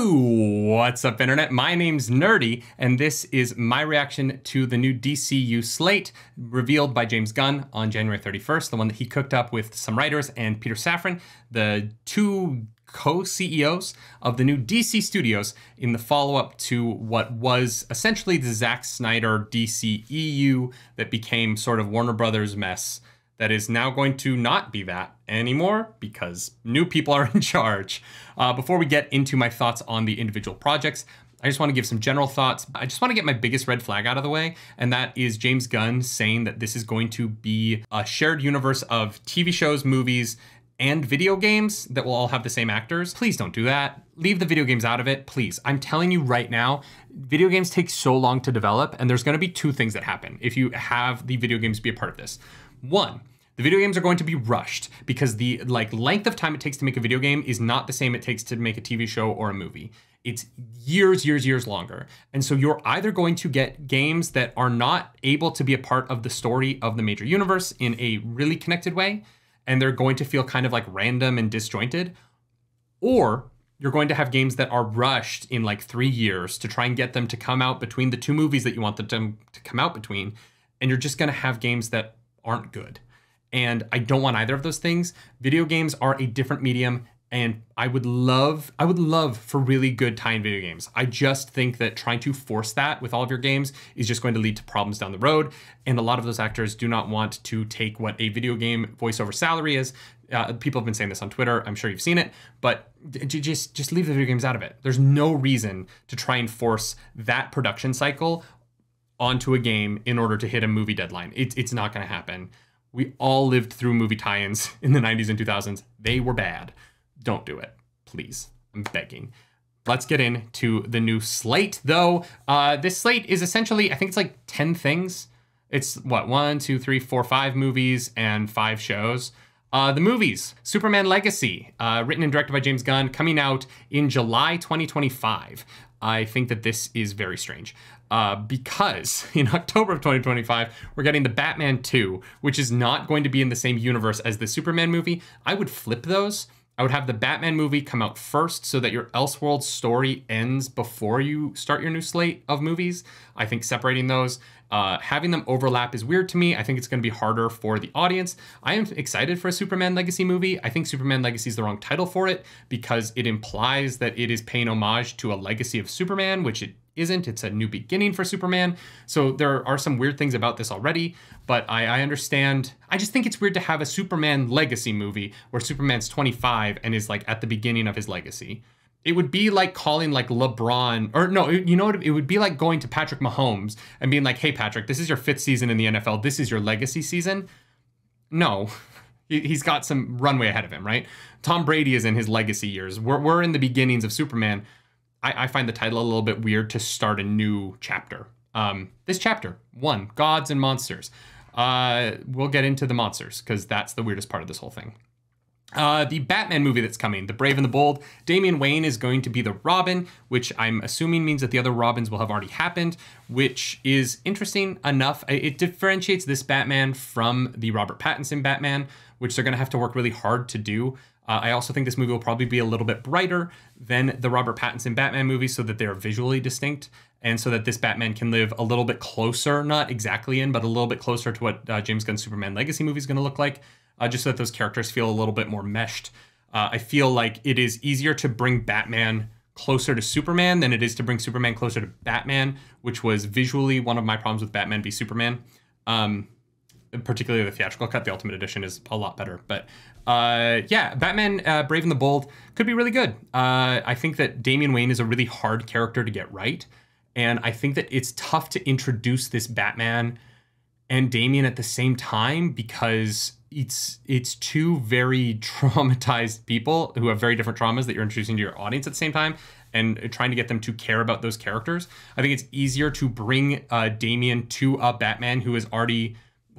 Yo, what's up, Internet? My name's Nerdy, and this is my reaction to the new DCU slate revealed by James Gunn on January 31st, the one that he cooked up with some writers and Peter Safran, the two co-CEOs of the new DC Studios, in the follow-up to what was essentially the Zack Snyder DCEU that became sort of Warner Brothers mess that is now going to not be that anymore because new people are in charge. Before we get into my thoughts on the individual projects, I just want to give some general thoughts. I just want to get my biggest red flag out of the way, and that is James Gunn saying that this is going to be a shared universe of TV shows, movies, and video games that will all have the same actors. Please don't do that. Leave the video games out of it, please. I'm telling you right now, video games take so long to develop, and there's going to be two things that happen if you have the video games be a part of this. One, the video games are going to be rushed because the length of time it takes to make a video game is not the same it takes to make a TV show or a movie. It's years longer. And so you're either going to get games that are not able to be a part of the story of the major universe in a really connected way, and they're going to feel kind of like random and disjointed, or you're going to have games that are rushed in like 3 years to try and get them to come out between the two movies that you want them to come out between, and you're just going to have games that aren't good. And I don't want either of those things. Video games are a different medium, and I would love for really good tie-in video games. I just think that trying to force that with all of your games is just going to lead to problems down the road. And a lot of those actors do not want to take what a video game voiceover salary is. People have been saying this on Twitter. I'm sure you've seen it, but just leave the video games out of it. There's no reason to try and force that production cycle onto a game in order to hit a movie deadline. It's not going to happen. We all lived through movie tie-ins in the 90s and 2000s. They were bad. Don't do it, please. I'm begging. Let's get into the new slate, though. This slate is essentially, I think it's like 10 things. It's what, 1, 2, 3, 4, 5 movies and 5 shows. The movies, Superman Legacy, written and directed by James Gunn, coming out in July 2025. I think that this is very strange because in October of 2025, we're getting the Batman 2, which is not going to be in the same universe as the Superman movie. I would flip those. I would have the Batman movie come out first so that your Elseworlds story ends before you start your new slate of movies. I think separating those, having them overlap is weird to me. I think it's going to be harder for the audience. I am excited for a Superman Legacy movie. I think Superman Legacy is the wrong title for it because it implies that it is paying homage to a legacy of Superman, which it isn't. It's a new beginning for Superman. So there are some weird things about this already, but I understand. I just think it's weird to have a Superman Legacy movie where Superman's 25 and is like at the beginning of his legacy. It would be like calling like LeBron, or no, you know what? It would be like going to Patrick Mahomes and being like, hey, Patrick, this is your 5th season in the NFL. This is your legacy season. No, he's got some runway ahead of him, right? Tom Brady is in his legacy years. We're in the beginnings of Superman. I find the title a little bit weird to start a new chapter. This chapter, 1, Gods and Monsters. We'll get into the monsters because that's the weirdest part of this whole thing. The Batman movie that's coming, The Brave and the Bold. Damian Wayne is going to be the Robin, which I'm assuming means that the other Robins will have already happened, which is interesting enough. It differentiates this Batman from the Robert Pattinson Batman, which they're going to have to work really hard to do. I also think this movie will probably be a little bit brighter than the Robert Pattinson Batman movie so that they're visually distinct and so that this Batman can live a little bit closer, not exactly in, but a little bit closer to what James Gunn's Superman Legacy movie is going to look like, just so that those characters feel a little bit more meshed. I feel like it is easier to bring Batman closer to Superman than it is to bring Superman closer to Batman, which was visually one of my problems with Batman v Superman. Particularly the theatrical cut. The Ultimate Edition is a lot better. But yeah, Batman Brave and the Bold could be really good. I think that Damian Wayne is a really hard character to get right. And I think that it's tough to introduce this Batman and Damian at the same time because it's two very traumatized people who have very different traumas that you're introducing to your audience at the same time and trying to get them to care about those characters. I think it's easier to bring Damian to a Batman who is already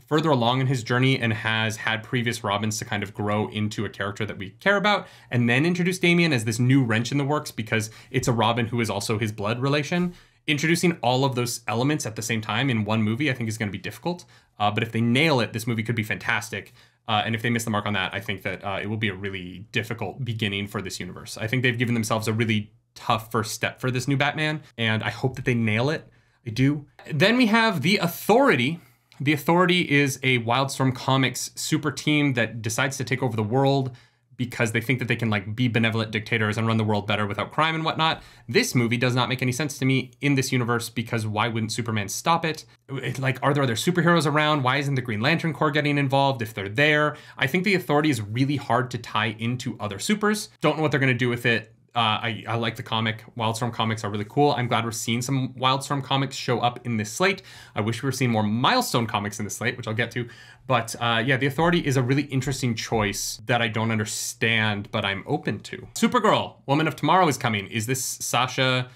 further along in his journey and has had previous Robins to kind of grow into a character that we care about, and then introduce Damian as this new wrench in the works because it's a Robin who is also his blood relation. Introducing all of those elements at the same time in one movie, I think is going to be difficult. But if they nail it, this movie could be fantastic. And if they miss the mark on that, I think that it will be a really difficult beginning for this universe. I think they've given themselves a really tough first step for this new Batman, and I hope that they nail it. I do. Then we have The Authority. The Authority is a Wildstorm Comics super team that decides to take over the world because they think that they can like be benevolent dictators and run the world better without crime and whatnot. This movie does not make any sense to me in this universe because why wouldn't Superman stop it? Like, are there other superheroes around? Why isn't the Green Lantern Corps getting involved if they're there? I think the Authority is really hard to tie into other supers. Don't know what they're going to do with it. I like the comic. Wildstorm comics are really cool. I'm glad we're seeing some Wildstorm comics show up in this slate. I wish we were seeing more Milestone comics in this slate, which I'll get to. But yeah, The Authority is a really interesting choice that I don't understand, but I'm open to. Supergirl, Woman of Tomorrow is coming. Is this Sasha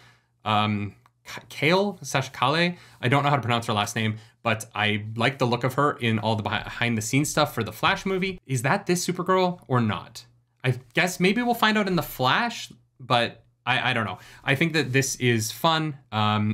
Kale? Sasha Kale? I don't know how to pronounce her last name, but I like the look of her in all the behind the scenes stuff for the Flash movie. Is that this Supergirl or not? I guess maybe we'll find out in the Flash, but I don't know. I think that this is fun.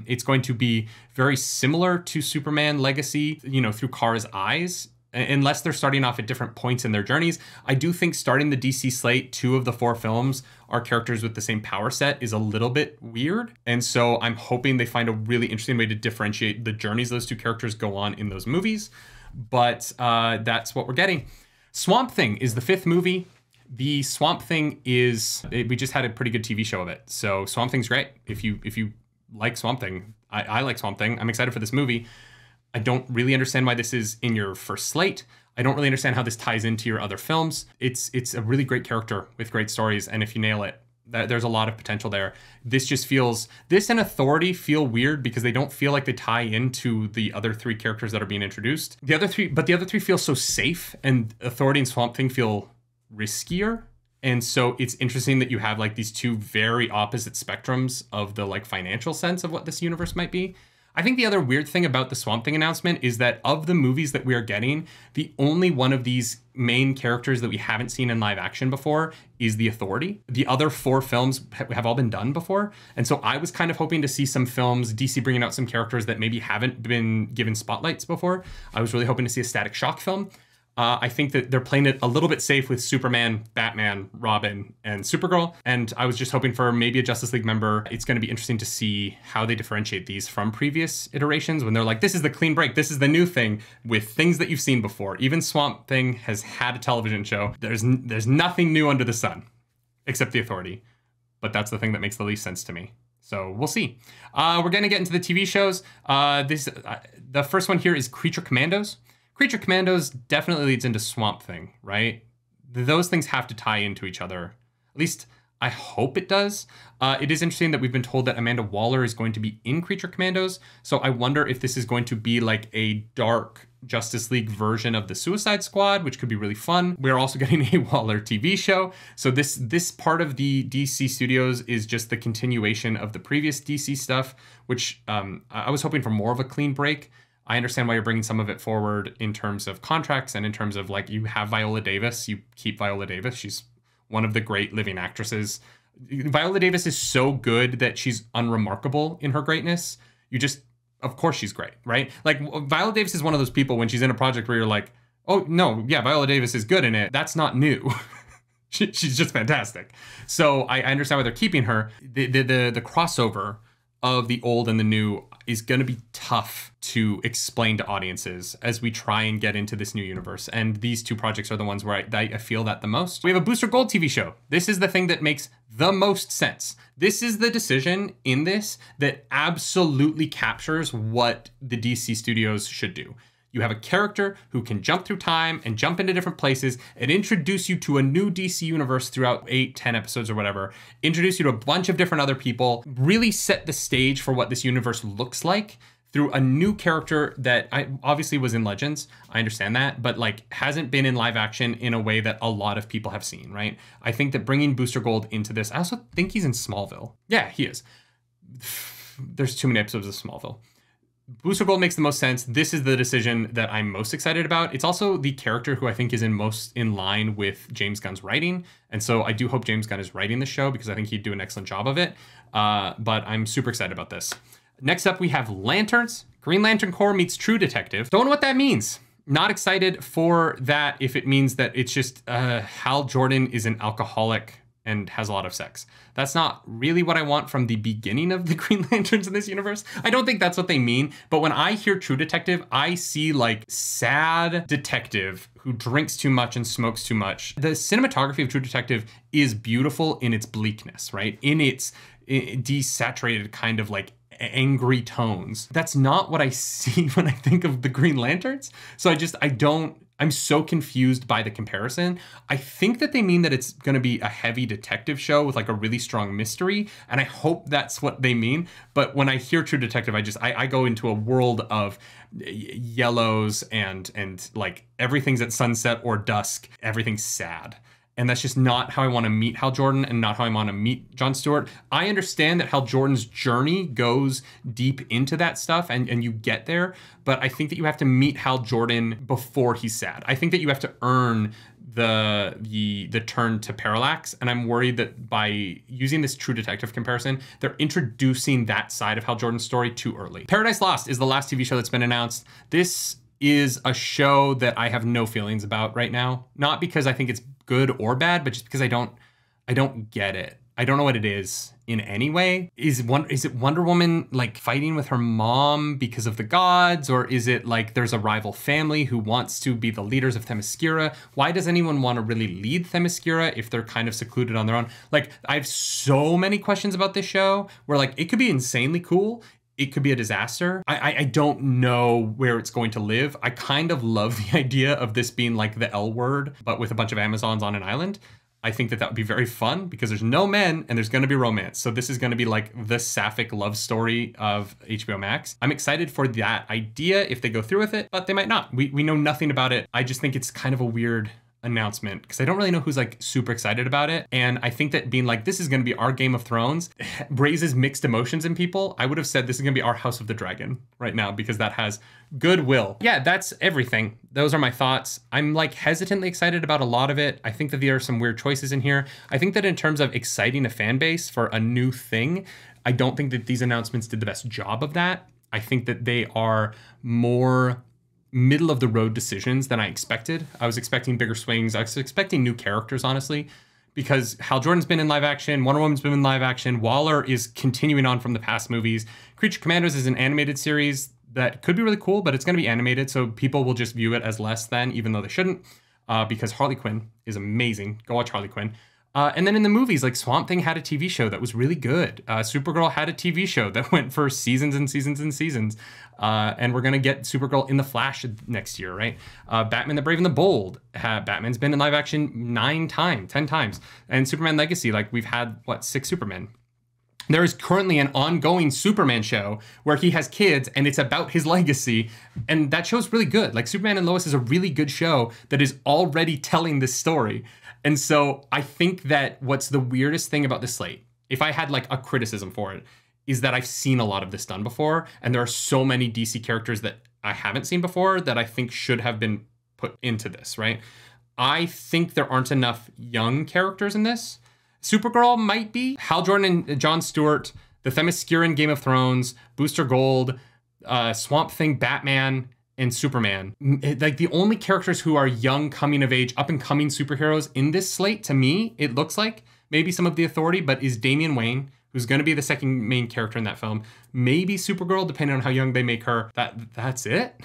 It's going to be very similar to Superman Legacy, you know, through Kara's eyes, unless they're starting off at different points in their journeys. I do think starting the DC slate, 2 of the 4 films are characters with the same power set is a little bit weird. And so I'm hoping they find a really interesting way to differentiate the journeys those 2 characters go on in those movies. But that's what we're getting. Swamp Thing is the 5th movie. The Swamp Thing is, we just had a pretty good TV show of it. So Swamp Thing's great. If you like Swamp Thing, I like Swamp Thing. I'm excited for this movie. I don't really understand why this is in your first slate. I don't really understand how this ties into your other films. It's a really great character with great stories. And if you nail it, there's a lot of potential there. This just feels, this and Authority feel weird because they don't feel like they tie into the other 3 characters that are being introduced. The other 3 feel so safe, and Authority and Swamp Thing feel riskier. And so it's interesting that you have like these 2 very opposite spectrums of the like financial sense of what this universe might be. I think the other weird thing about the Swamp Thing announcement is that of the movies that we are getting, the only one of these main characters that we haven't seen in live action before is the Authority. The other 4 films have all been done before. And so I was kind of hoping to see some films, DC bringing out some characters that maybe haven't been given spotlights before. I was really hoping to see a Static Shock film. I think that they're playing it a little bit safe with Superman, Batman, Robin, and Supergirl. And I was just hoping for maybe a Justice League member. It's going to be interesting to see how they differentiate these from previous iterations when they're like, this is the clean break. This is the new thing with things that you've seen before. Even Swamp Thing has had a television show. There's nothing new under the sun except the Authority. But that's the thing that makes the least sense to me. So we'll see. We're going to get into the TV shows. The first one here is Creature Commandos. Creature Commandos definitely leads into Swamp Thing, right? Those things have to tie into each other. At least I hope it does. It is interesting that we've been told that Amanda Waller is going to be in Creature Commandos. So I wonder if this is going to be like a dark Justice League version of the Suicide Squad, which could be really fun. We're also getting a Waller TV show. So this part of the DC studios is just the continuation of the previous DC stuff, which I was hoping for more of a clean break. I understand why you're bringing some of it forward in terms of contracts and in terms of like you have Viola Davis, you keep Viola Davis. She's one of the great living actresses. Viola Davis is so good that she's unremarkable in her greatness. Of course she's great, right? Like Viola Davis is one of those people when she's in a project where you're like, oh no, yeah, Viola Davis is good in it. That's not new. She's just fantastic. So I understand why they're keeping her. The crossover of the old and the new is going to be tough to explain to audiences as we try and get into this new universe. And these 2 projects are the ones where I feel that the most. We have a Booster Gold TV show. This is the thing that makes the most sense. This is the decision in this that absolutely captures what the DC studios should do. You have a character who can jump through time and jump into different places and introduce you to a new DC universe throughout 8, 10 episodes or whatever. Introduce you to a bunch of different other people. Really set the stage for what this universe looks like through a new character that obviously was in Legends. I understand that, but like hasn't been in live action in a way that a lot of people have seen, right? I think that bringing Booster Gold into this, I also think he's in Smallville. Yeah, he is. There's too many episodes of Smallville. Booster Gold makes the most sense. This is the decision that I'm most excited about. It's also the character who I think is most in line with James Gunn's writing. And so I do hope James Gunn is writing the show because I think he'd do an excellent job of it. But I'm super excited about this. Next up, we have Lanterns. Green Lantern Corps meets True Detective. Don't know what that means. Not excited for that if it means that it's just Hal Jordan is an alcoholic and has a lot of sex. That's not really what I want from the beginning of the Green Lanterns in this universe. I don't think that's what they mean, but when I hear True Detective, I see like sad detective who drinks too much and smokes too much. The cinematography of True Detective is beautiful in its bleakness, right? In its desaturated kind of like angry tones. That's not what I see when I think of the Green Lanterns. So I'm so confused by the comparison. I think that they mean that it's going to be a heavy detective show with like a really strong mystery. And I hope that's what they mean. But when I hear True Detective, I go into a world of yellows and like everything's at sunset or dusk. Everything's sad. And that's just not how I want to meet Hal Jordan and not how I want to meet John Stewart. I understand that Hal Jordan's journey goes deep into that stuff and you get there, but I think that you have to meet Hal Jordan before he's sad. I think that you have to earn the turn to Parallax, and I'm worried that by using this True Detective comparison, they're introducing that side of Hal Jordan's story too early. Paradise Lost is the last TV show that's been announced. This is a show that I have no feelings about right now. Not because I think it's good or bad, but just because I don't get it. I don't know what it is in any way. Is it Wonder Woman like fighting with her mom because of the gods? Or is it like there's a rival family who wants to be the leaders of Themyscira? Why does anyone want to really lead Themyscira if they're kind of secluded on their own? Like, I have so many questions about this show where like it could be insanely cool. It could be a disaster. I don't know where it's going to live. I kind of love the idea of this being like the L Word, but with a bunch of Amazons on an island. I think that would be very fun because there's no men and there's going to be romance. So this is going to be like the sapphic love story of HBO Max. I'm excited for that idea if they go through with it, but they might not. We know nothing about it. I just think it's kind of a weird announcement because I don't really know who's like super excited about it. And I think that being like, this is going to be our Game of Thrones raises mixed emotions in people. I would have said this is going to be our House of the Dragon right now because that has goodwill. Yeah, that's everything. Those are my thoughts. I'm like hesitantly excited about a lot of it. I think that there are some weird choices in here. I think that in terms of exciting a fan base for a new thing, I don't think that these announcements did the best job of that. I think that they are more middle of the road decisions than I expected. I was expecting bigger swings. I was expecting new characters, honestly, because Hal Jordan's been in live action. Wonder Woman's been in live action. Waller is continuing on from the past movies. Creature Commandos is an animated series that could be really cool, but it's going to be animated. So people will just view it as less than, even though they shouldn't, because Harley Quinn is amazing. Go watch Harley Quinn. And then in the movies, like Swamp Thing had a TV show that was really good. Supergirl had a TV show that went for seasons and seasons and seasons. And we're going to get Supergirl in The Flash next year, right? Batman the Brave and the Bold. Batman's been in live action 10 times. And Superman Legacy, like we've had, 6 Supermen. There is currently an ongoing Superman show where he has kids and it's about his legacy. And that show's really good. Like Superman and Lois is a really good show that is already telling this story. And so I think that what's the weirdest thing about this slate, if I had like a criticism for it, is that I've seen a lot of this done before. And there are so many DC characters that I haven't seen before that I think should have been put into this, right? I think there aren't enough young characters in this. Supergirl might be. Hal Jordan and John Stewart, the Themysciran Game of Thrones, Booster Gold, Swamp Thing, Batman, and Superman. Like the only characters who are young, coming of age, up and coming superheroes in this slate, to me, it looks like maybe some of the Authority, but is Damian Wayne, who's going to be the second main character in that film. Maybe Supergirl, depending on how young they make her. That's it.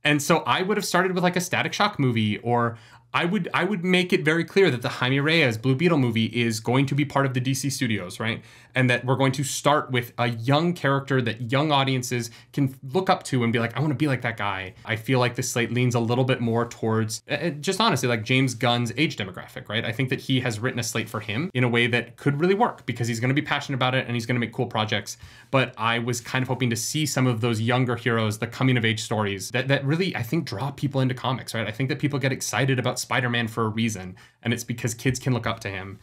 And so I would have started with like a Static Shock movie, or I would make it very clear that the Jaime Reyes Blue Beetle movie is going to be part of the DC studios, right? And that we're going to start with a young character that young audiences can look up to and be like, I want to be like that guy. I feel like this slate leans a little bit more towards, just honestly, like James Gunn's age demographic, right? I think that he has written a slate for him in a way that could really work because he's going to be passionate about it and he's going to make cool projects. But I was kind of hoping to see some of those younger heroes, the coming of age stories that really, I think, draw people into comics, right? I think that people get excited about Spider-Man for a reason, and it's because kids can look up to him.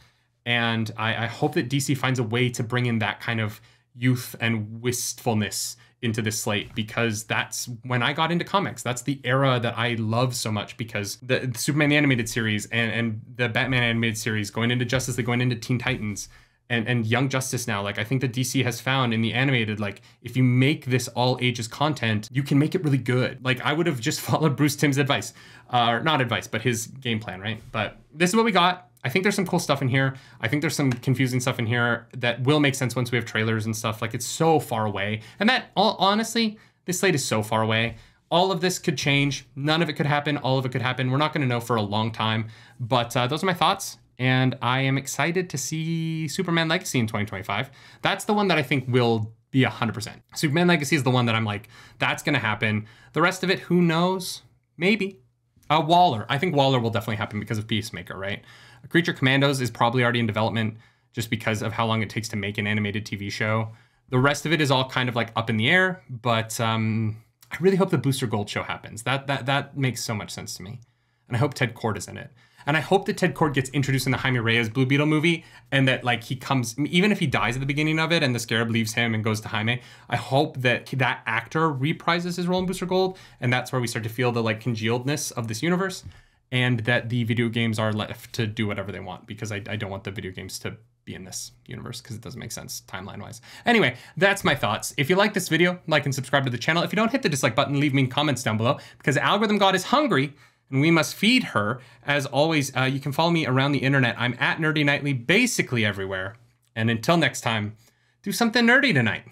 And I hope that DC finds a way to bring in that kind of youth and wistfulness into this slate, because that's when I got into comics. That's the era that I love so much, because the Superman the Animated Series and the Batman Animated Series going into Justice League, going into Teen Titans, and Young Justice now, like I think that DC has found in the animated, like if you make this all ages content, you can make it really good. Like I would have just followed Bruce Timm's advice, or not advice, but his game plan, right? But this is what we got. I think there's some cool stuff in here. I think there's some confusing stuff in here that will make sense once we have trailers and stuff. Like, it's so far away. And that, honestly, this slate is so far away. All of this could change. None of it could happen. All of it could happen. We're not going to know for a long time. But those are my thoughts. And I am excited to see Superman Legacy in 2025. That's the one that I think will be 100%. Superman Legacy is the one that I'm like, that's going to happen. The rest of it, who knows? Maybe. Waller. I think Waller will definitely happen because of Peacemaker, right? Creature Commandos is probably already in development just because of how long it takes to make an animated TV show. The rest of it is all kind of like up in the air, but I really hope the Booster Gold show happens. That makes so much sense to me. And I hope Ted Kord is in it. And I hope that Ted Kord gets introduced in the Jaime Reyes Blue Beetle movie, and that like he comes, even if he dies at the beginning of it and the Scarab leaves him and goes to Jaime, I hope that that actor reprises his role in Booster Gold, and that's where we start to feel the like congealedness of this universe, and that the video games are left to do whatever they want, because I don't want the video games to be in this universe because it doesn't make sense timeline-wise. Anyway, that's my thoughts. If you like this video, like and subscribe to the channel. If you don't, hit the dislike button, leave me comments down below, because Algorithm God is hungry and we must feed her. As always, you can follow me around the internet. I'm at Nerdy Nightly basically everywhere. And until next time, do something nerdy tonight.